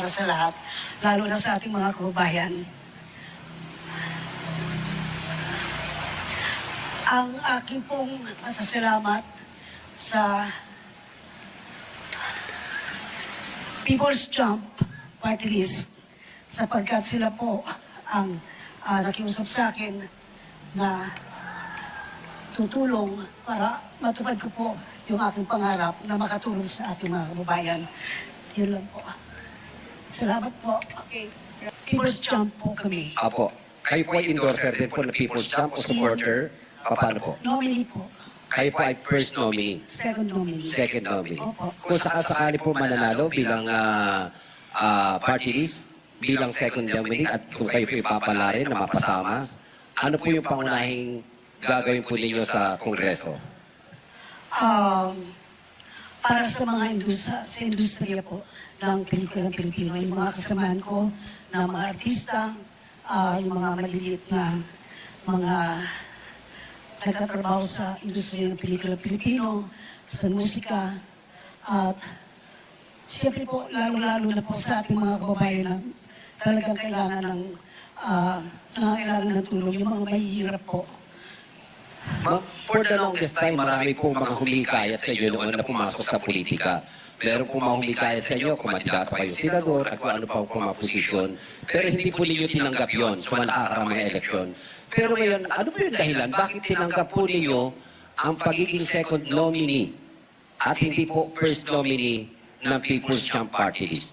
para sa lahat, lalo na sa ating mga kababayan. Ang aking pong pasasalamat sa People's Jump Party List sapagkat sila po ang nakiusap sa akin na tutulong para matupad ko po yung aking pangarap na makatulong sa ating mga kababayan. Yun lang po. Salamat po. Okay. People's Jump po kami. Apo. Kayo po ay endorser din po ng People's Jump o supporter? Paano po? Nominee po. Kayo po ay first nominee? Second nominee. Second nominee. Opo. Kung sakasakali po mananalo bilang party list, bilang second nominee, at kung kayo po ipapala rin na mapasama, ano po yung pangunahing gagawin po ninyo sa Kongreso? Para sa mga industriya po ng pelikulang Pilipino, yung mga kasamahan ko na mga artista, yung mga maliliit na mga nagtatrabaho sa industriya ng pelikulang Pilipino, sa musika, at siyempre po, lalo-lalo na po sa ating mga kababayan na talagang kailangan ng tulong, yung mga mahihirap po. For the longest time, marami pong mga humikayat sa inyo noon na pumasok sa politika. Meron pong mga humikayat sa inyo, kumandidato kayo senador at kung ano pa po mga posisyon. Pero hindi po ninyo tinanggap yon sa mga nakakaramang eleksyon. Pero ngayon, ano po yung dahilan? Bakit tinanggap po ninyo ang pagiging second nominee at hindi po first nominee ng People's Jump Party List?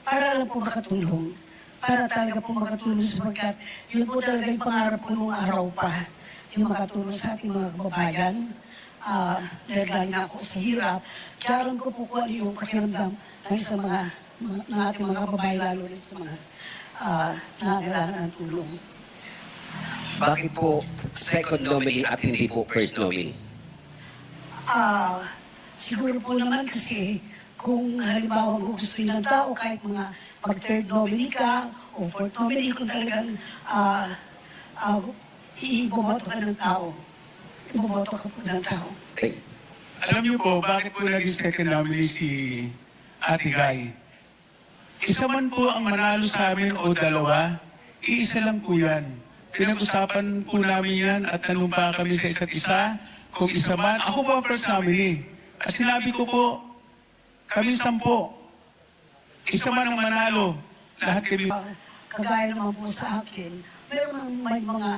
Para lang po makatulong. Para talaga po makatulong sapagkat yun po talaga yung pangarap ko nung araw pa. Yung makatulong sa ating mga kababayan. Dahil galing ako sa hirap. Kaya alam ko po kung ano yung pakiramdam ng isa ng ating mga kababayan, lalo na sa mga nangangailangan ng tulong. Bakit po second nominee at hindi po first nominee? Siguro po naman kasi kung halimbawa gusto ng tao, kahit mga mag-third nominee ka o fourth nominee, kung talagang iboboto ka ng tao. Iboboto ka po ng tao. Alam niyo po, bakit po naging second nominee si Ate Guy? Isa man po ang manalo sa amin o dalawa, iisa lang po yan. Pinag-usapan po namin yan at nanumpa kami sa isa't isa. Kung isa man, ako po ang first nominee. At sinabi ko po, kami 10. Isa man ang manalo, lahat kami. Kagaya naman po sa akin, may mga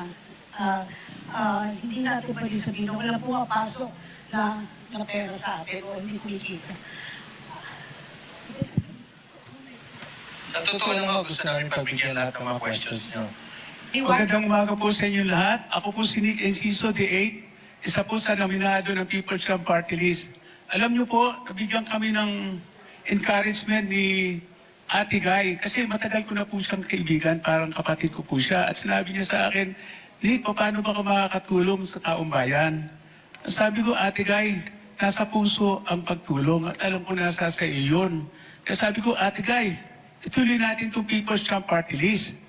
hindi natin pwede sabihin na wala pumapasok na pera sa atin o hindi kumikita. Sa totoo lang gusto namin pagbigyan lahat ng mga questions nyo. Magandang umaga po sa inyo lahat. Ako po si Nick Enciso, D8, isa po sa nominado ng People's Jump Party List. Alam niyo po, nabigyan kami ng encouragement ni Ate Guy kasi matagal ko na po siyang kaibigan, parang kapatid ko po siya. At sinabi niya sa akin, Nick, paano ba ka makakatulong sa taong bayan? Sabi ko, Ate Guy, nasa puso ang pagtulong at alam ko nasa sa iyo yun. Kaya sabi ko, Ate Guy, ituloy natin itong People's Jump Party List.